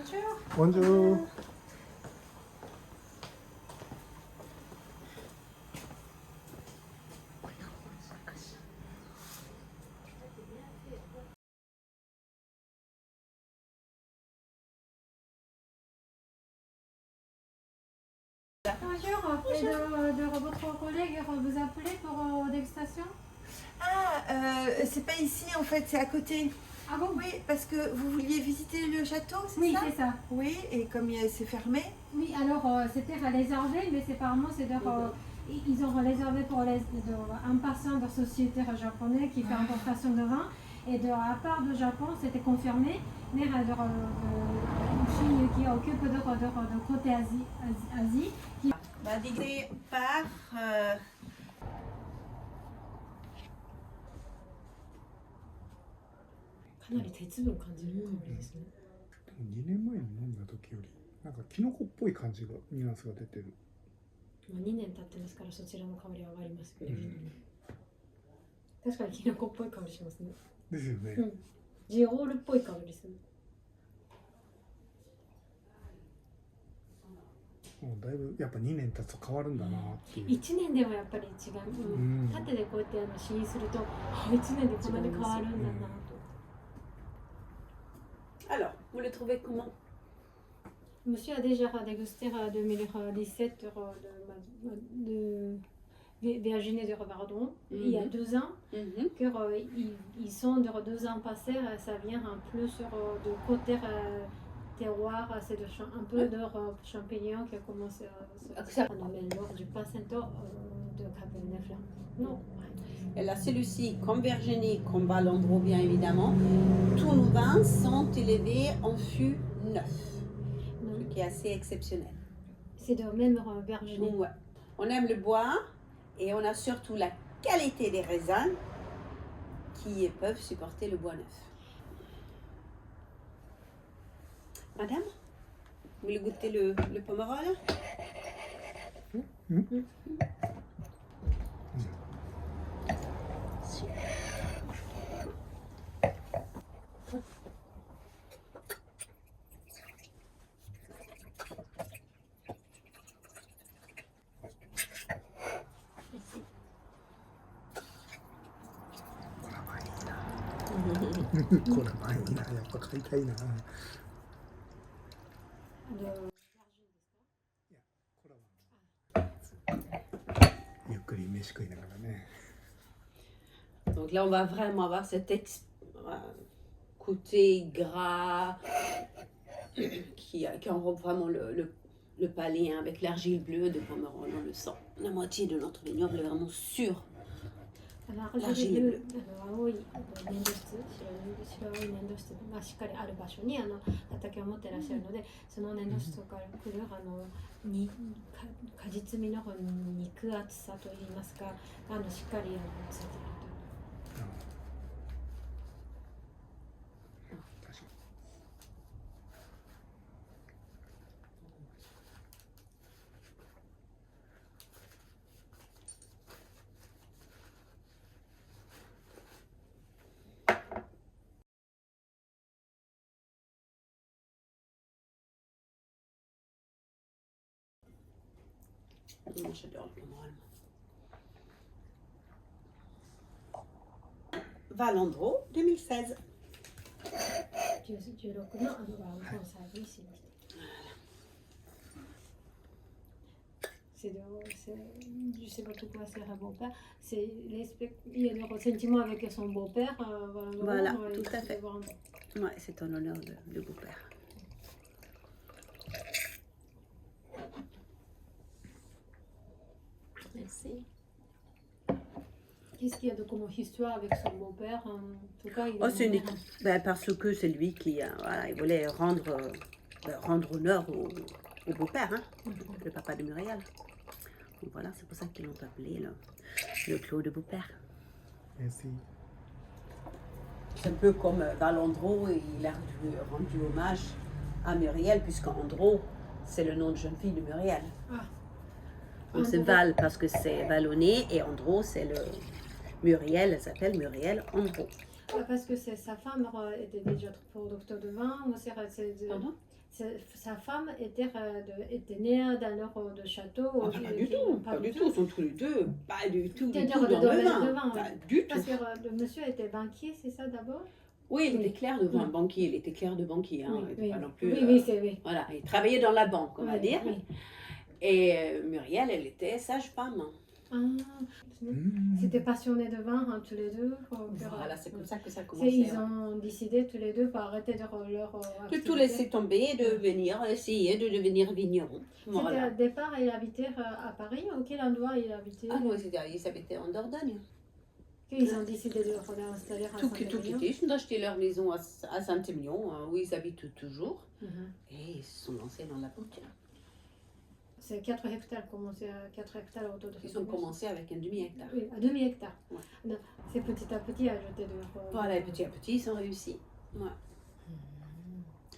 Bonjour. Bonjour. Bonjour. Votre collègue vous appelez pour dégustation? C'est pas ici en fait, c'est à côté. Ah bon? Oui, parce que vous vouliez visiter le château, c'est Oui, ça? c'est ça. Oui, et comme c'est fermé. Oui, alors c'était réservé, mais apparemment ils ont réservé pour un patient de société japonais qui fait importation de vin. Et à part du Japon, c'était confirmé, mais une fille qui occupe de côté Asie qui Déguisé par. かなり鉄分感じる香りですね。 2年前に飲んだ時よりなんかキノコっぽい感じがニュアンスが出てる。まあ2年経ってますからそちらの香りは上がりますよね。確かにキノコっぽい香りしますね。ですよね。ジオールっぽい香りする。もうだいぶやっぱ2年経つと変わるんだなっていう。1年でもやっぱり違う。縦でこうやって試飲すると、1年でこんなに変わるんだなと。Alors, vous le trouvez comment? Monsieur a déjà dégusté 2017 de Virginie de Revardon il y a 2 ans. Ils sont de 2 ans passés, ça vient un peu sur de côté terroir, c'est un peu de champignons qui a commencé à se lors du placenta de Cabernet Franc. Non. Et là, celui-ci, comme Virginie, comme Valandro, bien évidemment, tous nos vins sont élevés en fût neuf, ce qui est assez exceptionnel. C'est de même Virginie. Ouais. On aime le bois et on a surtout la qualité des raisins qui peuvent supporter le bois neuf. Madame, vous voulez goûter le pomerol? De これ前にな、やっぱ買いたいな。ゆっくり飯食いながらね。 Donc là, on va vraiment avoir cet côté gras qui enrobe vraiment le palais, hein, avec l'argile bleue de Pomerol, on le sent. La moitié de notre vignoble est vraiment sûr. l'argile bleue、青い粘土質、白い粘土質がしっかりある場所に畑を持っていらっしゃるので、その粘土質から来る果実味の肉厚さといいますか、しっかりついていると。Moi, j'adore le Pomerol. Valandro 2016. 16のワンコンサートにしました。Je sais pas pourquoi c'est un beau-père. Il y a le sentiment avec son beau-père. Voilà, tout à fait. Ouais, c'est en honneur de beau-père. Merci. Qu'est-ce qu'il y a de comme histoire avec son beau-père? En tout cas, parce que c'est lui qui voilà, il voulait rendre honneur au beau-père, hein, le papa de Muriel. Donc voilà, c'est pour ça qu'ils l'ont appelé le clos de beau-père. Merci. C'est un peu comme Valandro, il a rendu hommage à Muriel, puisqu'Andro, c'est le nom de jeune fille de Muriel. Ah. Donc c'est Val parce que c'est vallonné et Andro, c'est le... Muriel, elle s'appelle Muriel Andro. Parce que sa femme était déjà producteur de vin. Pardon? sa femme était née dans leur de château. Ah, pas du tout, pas du tout. Ils sont tous les deux pas du tout, du C'est-à-dire tout dans le vin. vin, Pas oui. du tout. Parce que le monsieur était banquier, c'est ça d'abord? Oui, il Oui. était clair de vin, Mm. banquier. Il était clair de banquier. Hein. Il était pas non plus, oui, c'est oui. voilà, il travaillait dans la banque, on va Oui, dire. oui. Et Muriel, elle était sage-femme. Ah, Mm. c'était passionné de vin, hein, tous les deux. Voilà, c'est comme ça que ça a C'est- commencé. Ils ouais. ont décidé tous les deux pour arrêter leur De activité. tout laisser tomber, de venir essayer de devenir vigneron. C'était Voilà. au départ, il habitait à Paris. Ou quel endroit il habitait? Ah non, ils habitaient en Dordogne. Ils ont décidé de réinstaller à Tout Saint-Émilion. quitté. Ils ont acheté leur maison à Saint-Émilion, où ils habitent toujours. Mhm. Et ils se sont lancés dans l'aventure. C'est 4 hectares, commencé à 4 hectares autour de Ils ont commencé avec un demi-hectare. Oui, à demi-hectare. Ouais. Non, c'est petit à petit ajouté de. Voilà, et petit à petit, ils ont réussi. Ouais.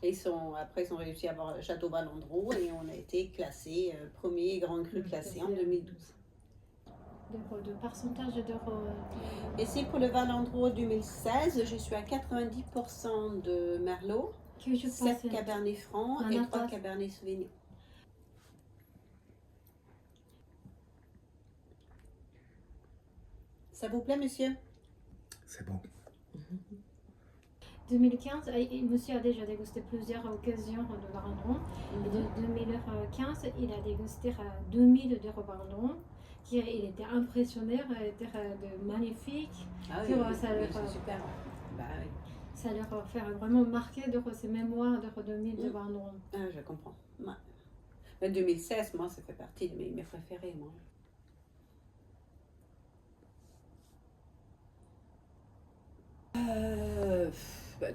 Et après, ils ont réussi à avoir le château Valandro et on a été classé, premier grand cru classé en 2012. De pourcentage de. Et si pour le Valandro 2016, je suis à 90% de Merlot, Que je 7 pense. Cabernet Franc Un et autre. 3 Cabernet Sauvignon. Ça vous plaît, monsieur? C'est bon. 2015, monsieur a déjà dégusté plusieurs occasions de Varandron. Et de 2015, il a dégusté 2000 de Varandron. Il était impressionné, il était magnifique. Ah Que, oui, ça oui, leur- c'est super. Bah oui. Ça leur fait vraiment marquer de ses mémoires de 2000 de Varandron. Ah, je comprends. Ouais. Mais 2016, moi, ça fait partie de mes préférés, moi.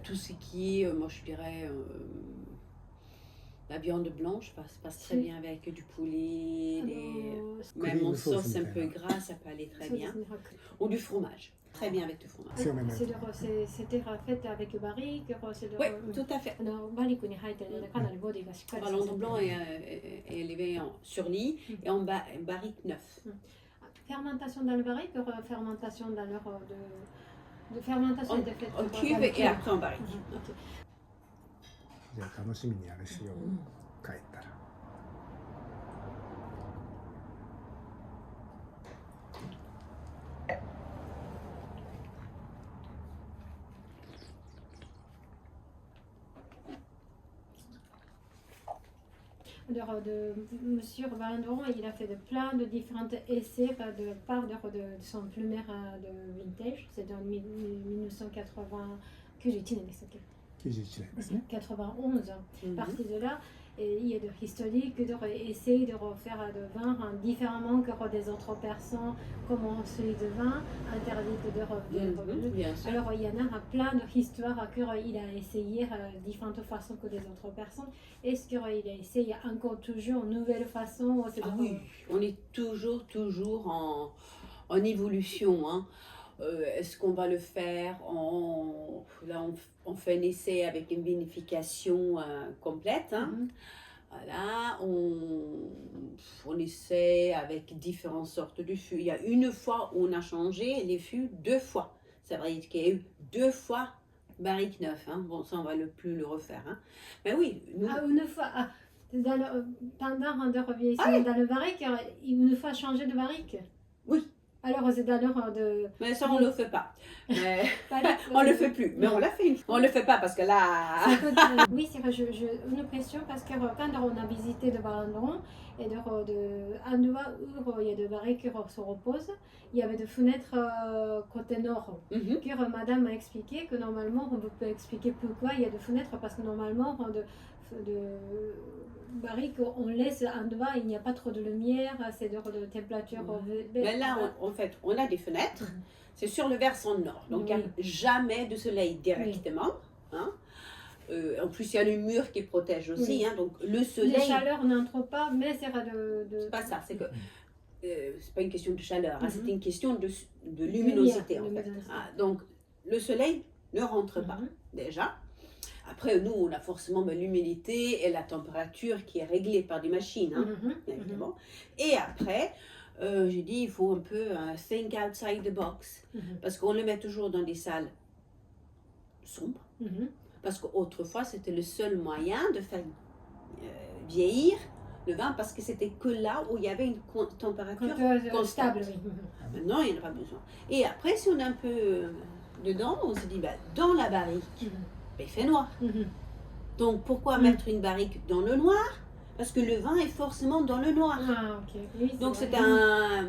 Tout ce qui est, moi je dirais, la viande blanche passe très bien avec du poulet, même en sauce un peu gras, ça peut aller très bien. Ou du fromage, très bien avec du fromage. C'était fait avec barrique. Oui, tout à fait. Valandre blanc est élevé sur lit et en barrique neuf. Fermentation dans le barrique, fermentation dans leur de fermentation de fait. En cuve et après en barrique. じゃあ楽しみにあれしよう、帰ったら。Alors, Monsieur Valandron, il a fait plein de différents essais de part de son plumaire de vintage. C'est en 1980 que j'ai tiré ça. 91年ですね。 91. Parti de là, et il y a de historique d'essayer de refaire de vin différemment que des autres personnes, comme celui de vin interdit de revenir. Bien sûr. Alors il y en a plein d'histoires qu'il a essayé différentes façons que des autres personnes. Est-ce qu'il a essayé encore toujours une nouvelle façon? Ah oui, on est toujours en évolution. Hein. Est-ce qu'on va le faire là on fait un essai avec une vinification complète. Hein. Voilà, on essaie avec différentes sortes de fûts. Il y a une fois où on a changé les fûts 2 fois. Ça veut dire qu'il y a eu 2 fois barrique neuf. Hein. Bon, ça on va plus le refaire. Hein. Mais oui, nous... une fois, pendant de revieillissement dans le barrique, une fois changé de barrique. Oui. Alors c'est dans l'heure de... Mais ça on le fait pas. Mais... on le fait plus. Mais on l'a fait une fois. On le fait pas parce que là... Oui, c'est vrai, une question parce que quand on a visité de Valandron et un endroit où il y a des barriques qui se reposent, il y avait des fenêtres côté nord. Que madame m'a expliqué que normalement, on peut expliquer pourquoi il y a des fenêtres parce que normalement, de barriques, on laisse un endroit, il n'y a pas trop de lumière, c'est de température. Mais là, en fait, on a des fenêtres. C'est sur le versant nord, donc il n'y a jamais de soleil directement. Hein. En plus, il y a le mur qui protège aussi, hein, donc le soleil... La chaleur n'entre pas, mais c'est C'est pas ça, c'est que... c'est pas une question de chaleur, hein, c'est une question de luminosité, en fait. Ah, donc, le soleil ne rentre pas, déjà. Après, nous, on a forcément l'humidité et la température qui est réglée par des machines, hein, évidemment. Et après... j'ai dit, il faut un peu think outside the box, parce qu'on le met toujours dans des salles sombres, parce qu'autrefois, c'était le seul moyen de faire vieillir le vin parce que c'était que là où il y avait une température constante. Stable, oui. Maintenant, il n'y en a pas besoin. Et après, si on est un peu dedans, on se dit, bah, dans la barrique, Mhm. bah, il fait noir. Mhm. Donc, pourquoi Mhm. mettre une barrique dans le noir? Parce que le vin est forcément dans le noir. Ah, ok. Oui, Donc, vrai. c'est un...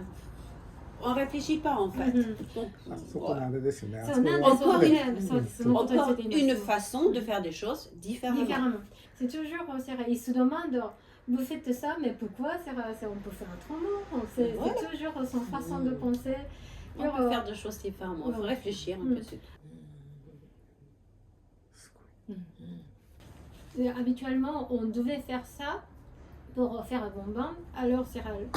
On ne réfléchit pas, en fait. Mhm. Donc, あそこのあれですよね。そうなんあそこはですよね。そううんそのことにつ encore いて言い une ます。 façon de faire des choses différemment. Différemment. C'est toujours, ils se demandent, vous faites ça, mais pourquoi on peut faire autrement. C'est Voilà. toujours son façon de penser. On peut faire des choses différemment. Il faut Ouais. réfléchir un Mm. peu. C'est tout. すごい Et habituellement, on devait faire ça pour faire un bon bain. Alors,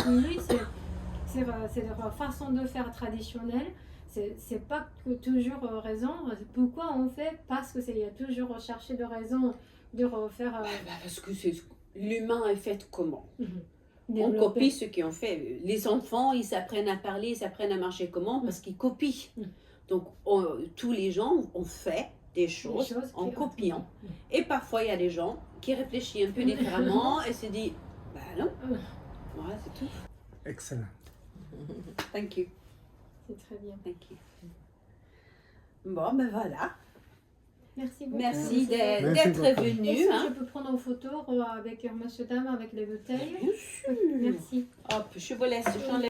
lui, c'est leur façon de faire traditionnelle. C'est pas que toujours raison. Pourquoi on fait? Parce qu'il y a toujours cherché de raison de refaire. Parce que l'humain est fait comment? On développer. copie ce qu'ils ont fait. Les enfants, ils s'apprennent à parler, ils s'apprennent à marcher comment? Parce qu'ils copient. Mm. Donc, tous les gens ont fait des choses en qui- copiant. Et parfois, il y a des gens qui réfléchissent un peu différemment et se disent, bah non, voilà, c'est tout. Excellent. Thank you. C'est très bien. Thank you. Bon, ben voilà. Merci beaucoup. Merci d'être Merci beaucoup. venu. Est-ce que Hein. je peux prendre une photo avec monsieur dame avec les bouteilles? Bien sûr. Merci. Hop, je vous laisse. J'enlève